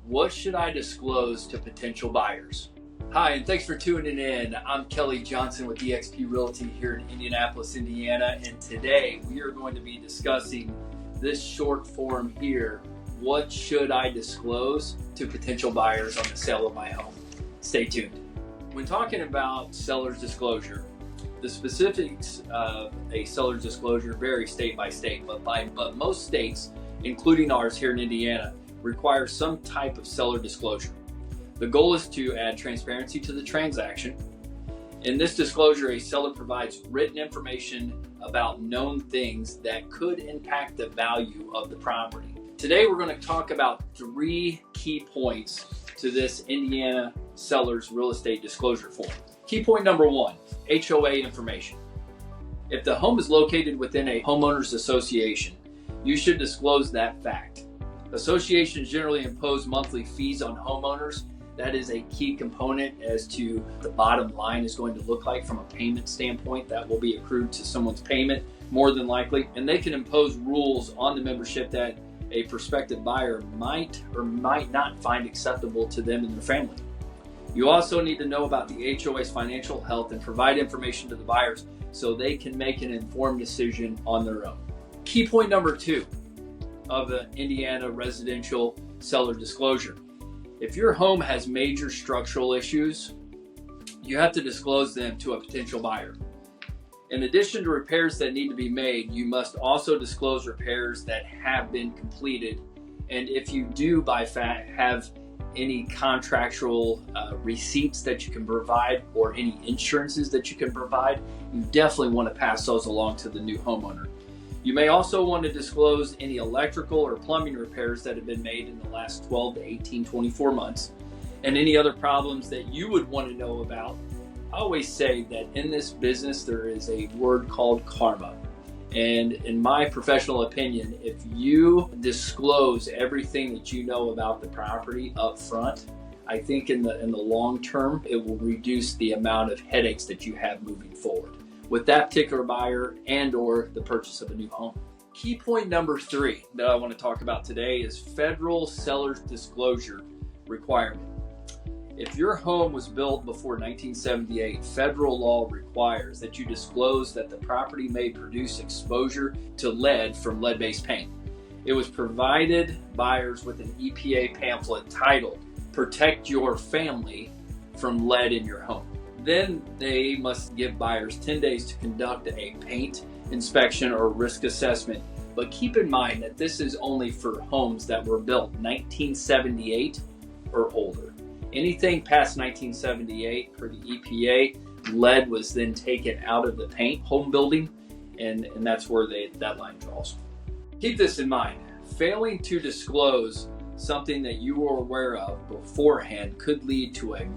What should I disclose to potential buyers? Hi, and thanks for tuning in. I'm Kelly Johnson with eXp Realty here in Indianapolis, Indiana, and today we are going to be discussing this short form here. What should I disclose to potential buyers on the sale of my home? Stay tuned. When talking about seller's disclosure, the specifics of a seller's disclosure vary state by state, but most states, including ours here in Indiana, require some type of seller disclosure. The goal is to add transparency to the transaction. In this disclosure, a seller provides written information about known things that could impact the value of the property. Today, we're going to talk about 3 key points to this Indiana seller's real estate disclosure form. Key point number 1, HOA information. If the home is located within a homeowners association, you should disclose that fact. Associations generally impose monthly fees on homeowners. That is a key component as to the bottom line is going to look like from a payment standpoint. That will be accrued to someone's payment more than likely. And they can impose rules on the membership that a prospective buyer might or might not find acceptable to them and their family. You also need to know about the HOA's financial health and provide information to the buyers so they can make an informed decision on their own. Key point number 2 of the Indiana residential seller disclosure. If your home has major structural issues, you have to disclose them to a potential buyer. In addition to repairs that need to be made, you must also disclose repairs that have been completed. And if you do have any contractual receipts that you can provide or any insurances that you can provide, you definitely want to pass those along to the new homeowner. You may also want to disclose any electrical or plumbing repairs that have been made in the last 12 to 18, 24 months, and any other problems that you would want to know about. I always say that in this business, there is a word called karma. And in my professional opinion, if you disclose everything that you know about the property up front, I think in the long term, it will reduce the amount of headaches that you have moving forward with that particular buyer and or the purchase of a new home. Key point number 3 that I want to talk about today is federal seller's disclosure requirement. If your home was built before 1978, federal law requires that you disclose that the property may produce exposure to lead from lead-based paint. It was provided buyers with an EPA pamphlet titled, "Protect Your Family from Lead in Your Home." Then they must give buyers 10 days to conduct a paint inspection or risk assessment. But keep in mind that this is only for homes that were built 1978 or older. Anything past 1978 per the EPA, lead was then taken out of the paint home building, and that's where that line draws. Keep this in mind. Failing to disclose something that you were aware of beforehand could lead to a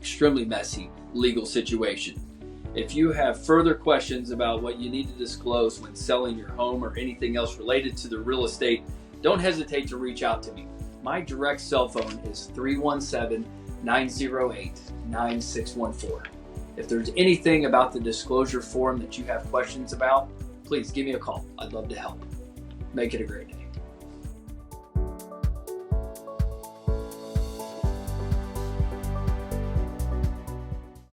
extremely messy legal situation. If you have further questions about what you need to disclose when selling your home or anything else related to the real estate, don't hesitate to reach out to me. My direct cell phone is 317-908-9614. If there's anything about the disclosure form that you have questions about, please give me a call. I'd love to help. Make it a great day.